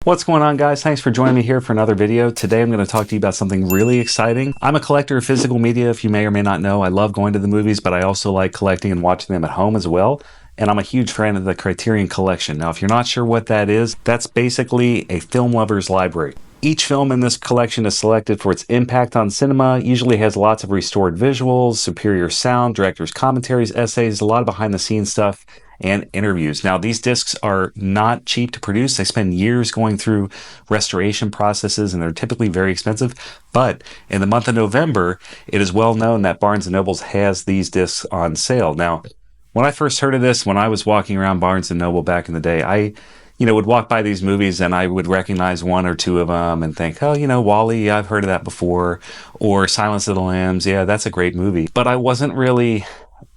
What's going on, guys? Thanks for joining me here for another video. Today I'm going to talk to you about something really exciting. I'm a collector of physical media, if you may or may not know. I love going to the movies, but I also like collecting and watching them at home as well. And I'm a huge fan of the Criterion Collection. Now, if you're not sure what that is, that's basically a film lover's library. Each film in this collection is selected for its impact on cinema, usually has lots of restored visuals, superior sound, director's commentaries, essays, a lot of behind-the-scenes stuff, and interviews. Now, these discs are not cheap to produce. They spend years going through restoration processes, and they're typically very expensive. But in the month of November, it is well known that Barnes & Noble has these discs on sale. Now, when I first heard of this, when I was walking around Barnes & Noble back in the day, I would walk by these movies and I would recognize one or two of them and think, oh, Wall-E, yeah, I've heard of that before. Or Silence of the Lambs, yeah, that's a great movie. But I wasn't really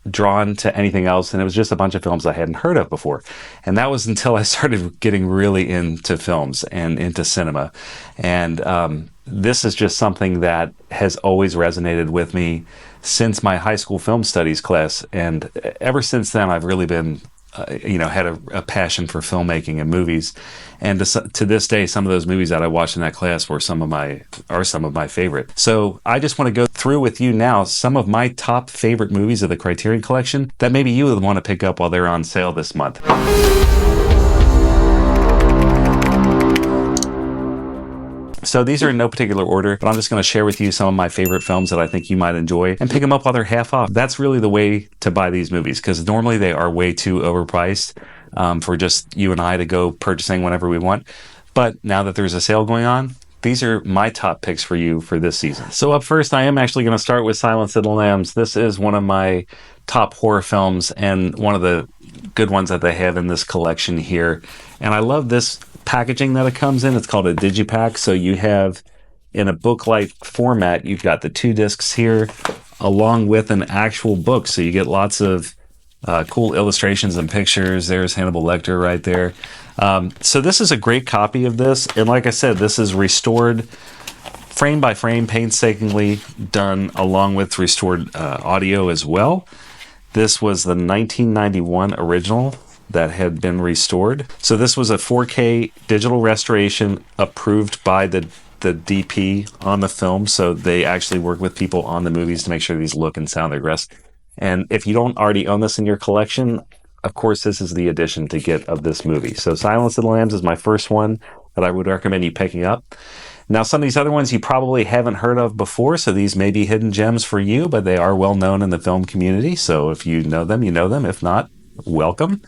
drawn to anything else, and it was just a bunch of films I hadn't heard of before. And that was until I started getting really into films and into cinema. And this is just something that has always resonated with me since my high school film studies class. And ever since then, I've really been had a passion for filmmaking and movies, and to this day, some of those movies that I watched in that class were some of my favorite. So I just want to go through with you now some of my top favorite movies of the Criterion Collection that maybe you would want to pick up while they're on sale this month. So these are in no particular order, but I'm just going to share with you some of my favorite films that I think you might enjoy and pick them up while they're half off. That's really the way to buy these movies, because normally they are way too overpriced for just you and I to go purchasing whenever we want. But now that there's a sale going on, these are my top picks for you for this season. So up first, I am actually going to start with Silence of the Lambs. This is one of my top horror films and one of the good ones that they have in this collection here. And I love this packaging that it comes in. It's called a digipack. So you have, in a book-like format, you've got the 2 discs here along with an actual book. So you get lots of cool illustrations and pictures. There's Hannibal Lecter right there. So this is a great copy of this. And like I said, this is restored frame by frame, painstakingly done, along with restored audio as well. This was the 1991 original that had been restored. So this was a 4K digital restoration approved by the DP on the film. So they actually work with people on the movies to make sure these look and sound their best. And if you don't already own this in your collection, of course, this is the addition to get of this movie. So Silence of the Lambs is my first one that I would recommend you picking up. Now, some of these other ones you probably haven't heard of before, so these may be hidden gems for you, but they are well known in the film community. So if you know them, you know them. If not, welcome.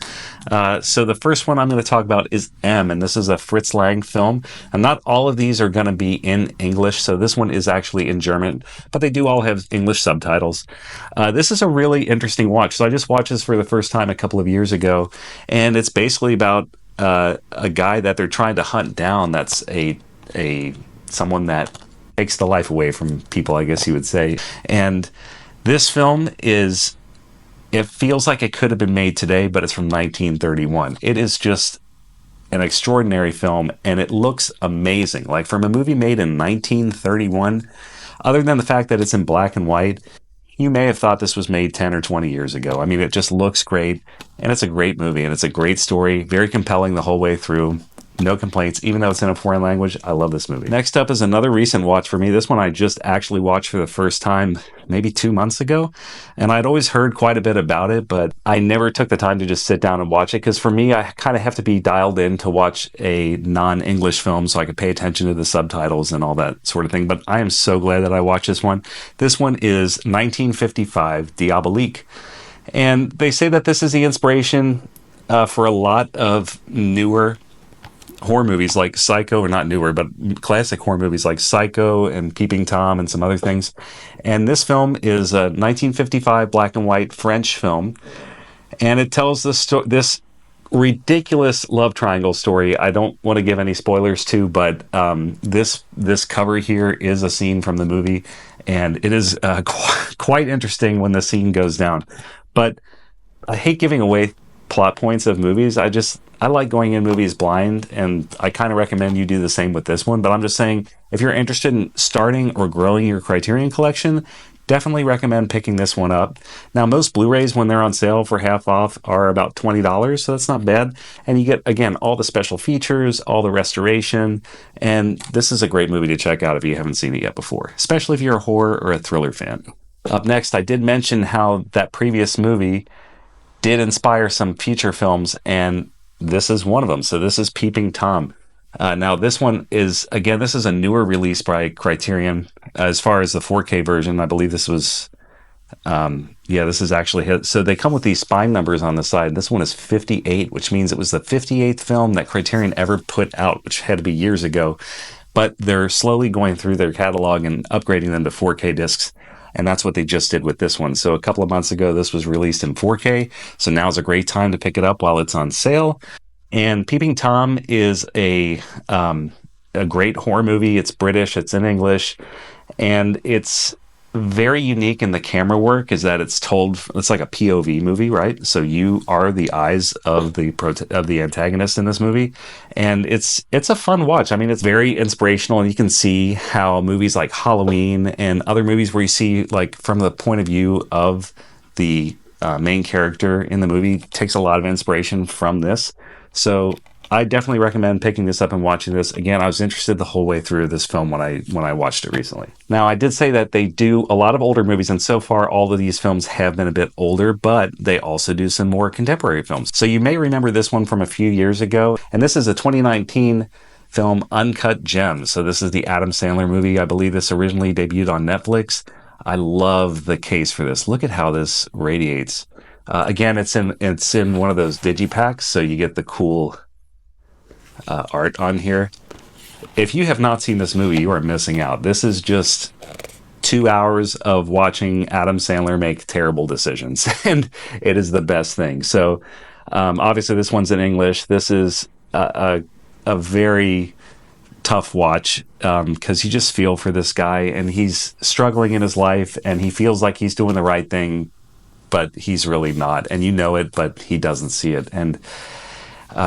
So the first one I'm going to talk about is M, and this is a Fritz Lang film. And not all of these are going to be in English, so this one is actually in German, but they do all have English subtitles. This is a really interesting watch. So I just watched this for the first time a couple of years ago, and it's basically about a guy that they're trying to hunt down that's someone that takes the life away from people, I guess you would say. And this film it feels like it could have been made today, but it's from 1931. It is just an extraordinary film, and it looks amazing. Like, from a movie made in 1931, other than the fact that it's in black and white, you may have thought this was made 10 or 20 years ago. I mean, it just looks great, and it's a great movie, and it's a great story, very compelling the whole way through. No complaints, even though it's in a foreign language. I love this movie. Next up is another recent watch for me. This one I just actually watched for the first time maybe 2 months ago, and I'd always heard quite a bit about it, but I never took the time to just sit down and watch it, because for me, I kind of have to be dialed in to watch a non-English film so I could pay attention to the subtitles and all that sort of thing. But I am so glad that I watched this one. This one is 1955 Diabolique, and they say that this is the inspiration for a lot of newer horror movies like Psycho, or not newer, but classic horror movies like Psycho and Peeping Tom and some other things. And this film is a 1955 black and white French film, and it tells this ridiculous love triangle story. I don't want to give any spoilers to, but this cover here is a scene from the movie, and it is quite interesting when the scene goes down. But I hate giving away plot points of movies. I like going in movies blind, and I kind of recommend you do the same with this one. But I'm just saying, if you're interested in starting or growing your Criterion Collection, definitely recommend picking this one up. Now, most Blu-rays, when they're on sale for half off, are about $20, so that's not bad. And you get, again, all the special features, all the restoration, and this is a great movie to check out if you haven't seen it yet before, especially if you're a horror or a thriller fan. Up next, I did mention how that previous movie did inspire some future films, and this is one of them. So this is Peeping Tom. Now, this one is, again, this is a newer release by Criterion. As far as the 4K version, I believe this was, this is actually hit. So they come with these spine numbers on the side. This one is 58, which means it was the 58th film that Criterion ever put out, which had to be years ago. But they're slowly going through their catalog and upgrading them to 4K discs. And that's what they just did with this one. So a couple of months ago, this was released in 4K. So now's a great time to pick it up while it's on sale. And Peeping Tom is a great horror movie. It's British, it's in English, and it's very unique in the camera work is that it's like a POV movie, right? So you are the eyes of the antagonist in this movie, and it's a fun watch. I mean, it's very inspirational, and you can see how movies like Halloween and other movies where you see like from the point of view of the main character in the movie takes a lot of inspiration from this. So I definitely recommend picking this up and watching this. Again, I was interested the whole way through this film when I watched it recently. Now, I did say that they do a lot of older movies, and so far all of these films have been a bit older, but they also do some more contemporary films. So you may remember this one from a few years ago, and this is a 2019 film, Uncut Gems. So this is the Adam Sandler movie. I believe this originally debuted on Netflix. I love the case for this. Look at how this radiates. Again, it's in one of those digipacks, so you get the cool art on here. If you have not seen this movie, you are missing out. This is just 2 hours of watching Adam Sandler make terrible decisions, and it is the best thing. So, obviously, this one's in English. This is a very tough watch because you just feel for this guy, and he's struggling in his life, and he feels like he's doing the right thing, but he's really not, and you know it, but he doesn't see it, and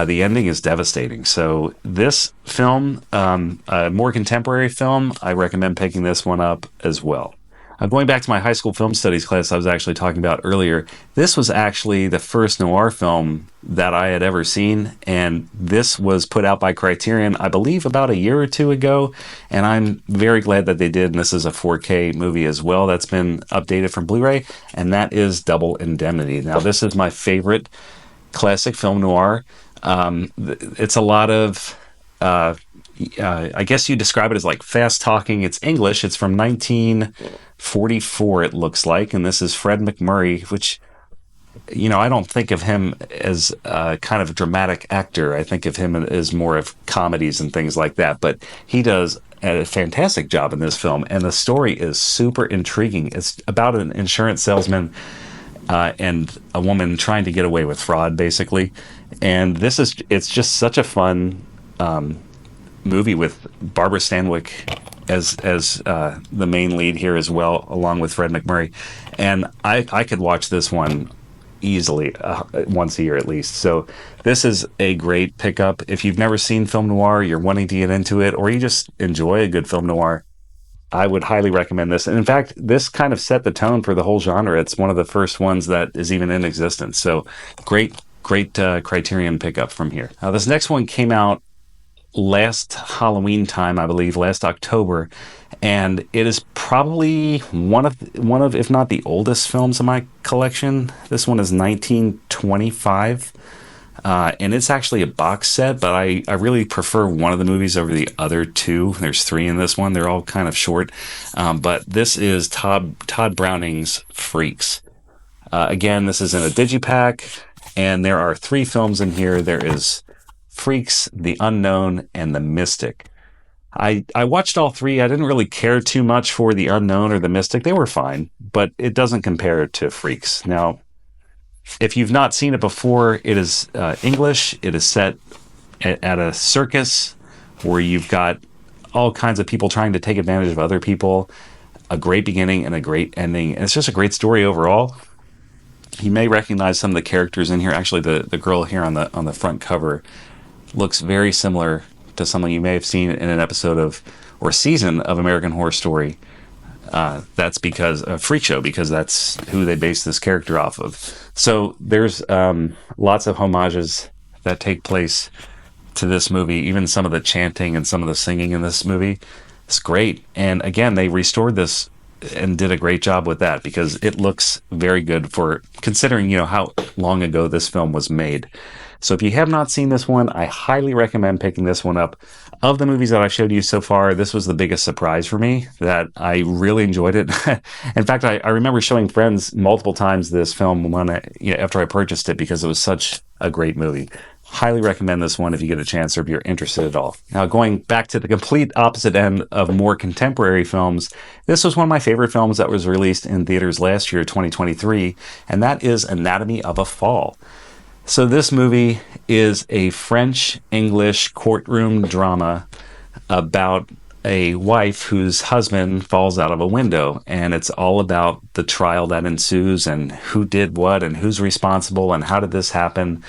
the ending is devastating. So this film, a more contemporary film, I recommend picking this one up as well. Going back to my high school film studies class I was actually talking about earlier, this was actually the first noir film that I had ever seen, and this was put out by Criterion, I believe, about a year or two ago, and I'm very glad that they did, and this is a 4K movie as well that's been updated from Blu-ray, and that is Double Indemnity. Now, this is my favorite classic film noir. It's a lot of... I guess you describe it as like fast talking. It's English. It's from 1944, it looks like. And this is Fred McMurray, which, I don't think of him as a kind of a dramatic actor. I think of him as more of comedies and things like that. But he does a fantastic job in this film. And the story is super intriguing. It's about an insurance salesman and a woman trying to get away with fraud, basically. And it's just such a fun movie with Barbara Stanwyck as the main lead here as well, along with Fred McMurray. And I could watch this one easily once a year at least. So this is a great pickup. If you've never seen film noir, you're wanting to get into it, or you just enjoy a good film noir, I would highly recommend this. And in fact, this kind of set the tone for the whole genre. It's one of the first ones that is even in existence. So great Criterion pickup from here. Now, this next one came out last Halloween time, I believe, last October, and it is probably one of if not the oldest films in my collection. This one is 1925, and it's actually a box set, but I really prefer one of the movies over the other two. There's three in this one. They're all kind of short, but this is Todd Browning's Freaks. Again, this is in a digipack, and there are three films in here. There is Freaks, The Unknown, and The Mystic. I watched all three. I didn't really care too much for The Unknown or The Mystic. They were fine, but it doesn't compare to Freaks. Now, if you've not seen it before, it is English. It is set at a circus where you've got all kinds of people trying to take advantage of other people. A great beginning and a great ending. And it's just a great story overall. You may recognize some of the characters in here. Actually, the girl here on the front cover looks very similar to someone you may have seen in an episode of or season of American Horror Story. That's because Freak Show, because that's who they based this character off of. So there's lots of homages that take place to this movie, even some of the chanting and some of the singing in this movie. It's great. And again, they restored this and did a great job with that, because it looks very good for considering, how long ago this film was made. So if you have not seen this one, I highly recommend picking this one up. Of the movies that I showed you so far, this was the biggest surprise for me, that I really enjoyed it. In fact, I remember showing friends multiple times this film after I purchased it, because it was such a great movie. Highly recommend this one if you get a chance, or if you're interested at all. Now, going back to the complete opposite end of more contemporary films, this was one of my favorite films that was released in theaters last year, 2023, and that is Anatomy of a Fall. So this movie is a French-English courtroom drama about a wife whose husband falls out of a window, and it's all about the trial that ensues and who did what and who's responsible and how did this happen.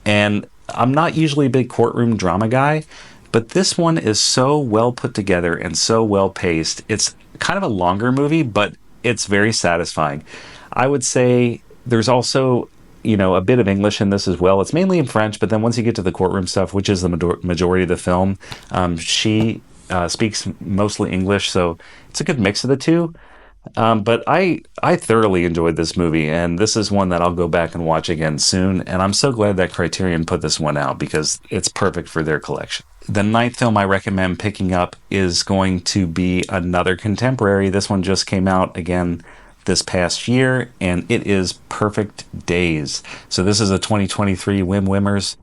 And I'm not usually a big courtroom drama guy, but this one is so well put together and so well paced. It's kind of a longer movie, but it's very satisfying. I would say there's also a bit of English in this as well. It's mainly in French, but then once you get to the courtroom stuff, which is the majority of the film, she speaks mostly English, so it's a good mix of the two. But I thoroughly enjoyed this movie, and this is one that I'll go back and watch again soon, and I'm so glad that Criterion put this one out, because it's perfect for their collection. The ninth film I recommend picking up is going to be another contemporary. This one just came out again this past year, and it is Perfect Days. So this is a 2023 Wim Wenders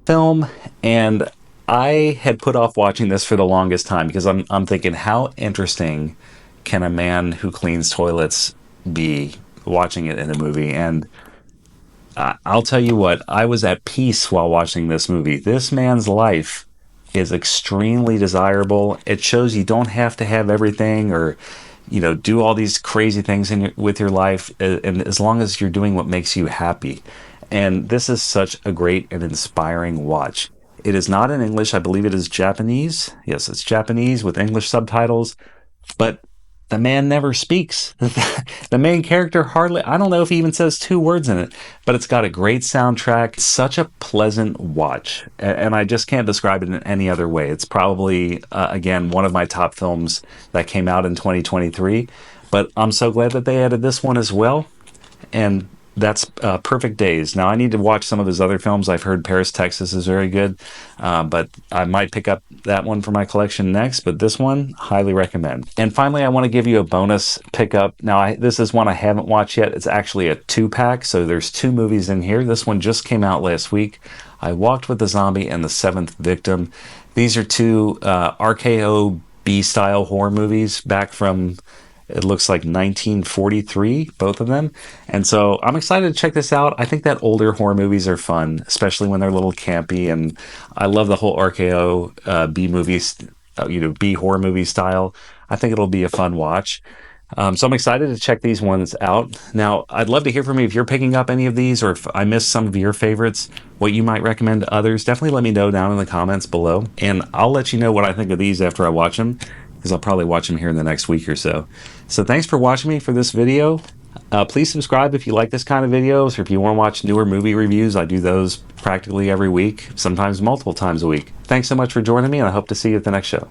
film, and I had put off watching this for the longest time, because I'm thinking, how interesting can a man who cleans toilets be watching it in a movie? And I'll tell you what, I was at peace while watching this movie. This man's life is extremely desirable. It shows you don't have to have everything, or do all these crazy things with your life, and as long as you're doing what makes you happy. And this is such a great and inspiring watch. It is not in English. I believe it is Japanese. Yes, it's Japanese with English subtitles, but the man never speaks. The main character I don't know if he even says 2 words in it, but it's got a great soundtrack. Such a pleasant watch, and I just can't describe it in any other way. It's probably, again, one of my top films that came out in 2023, but I'm so glad that they added this one as well, and that's Perfect Days. Now, I need to watch some of his other films. I've heard Paris, Texas is very good, but I might pick up that one for my collection next, but this one, highly recommend. And finally, I want to give you a bonus pickup. Now, this is one I haven't watched yet. It's actually a 2-pack, so there's 2 movies in here. This one just came out last week. I Walked with the Zombie and The Seventh Victim. These are 2 RKO B-style horror movies back from, it looks like 1943, both of them. And so I'm excited to check this out. I think that older horror movies are fun, especially when they're a little campy. And I love the whole RKO B movies, B horror movie style. I think it'll be a fun watch. So I'm excited to check these ones out. Now, I'd love to hear from you if you're picking up any of these, or if I missed some of your favorites, what you might recommend to others. Definitely let me know down in the comments below. And I'll let you know what I think of these after I watch them, because I'll probably watch them here in the next week or so. So thanks for watching me for this video. Please subscribe if you like this kind of videos, or if you want to watch newer movie reviews. I do those practically every week, sometimes multiple times a week. Thanks so much for joining me, and I hope to see you at the next show.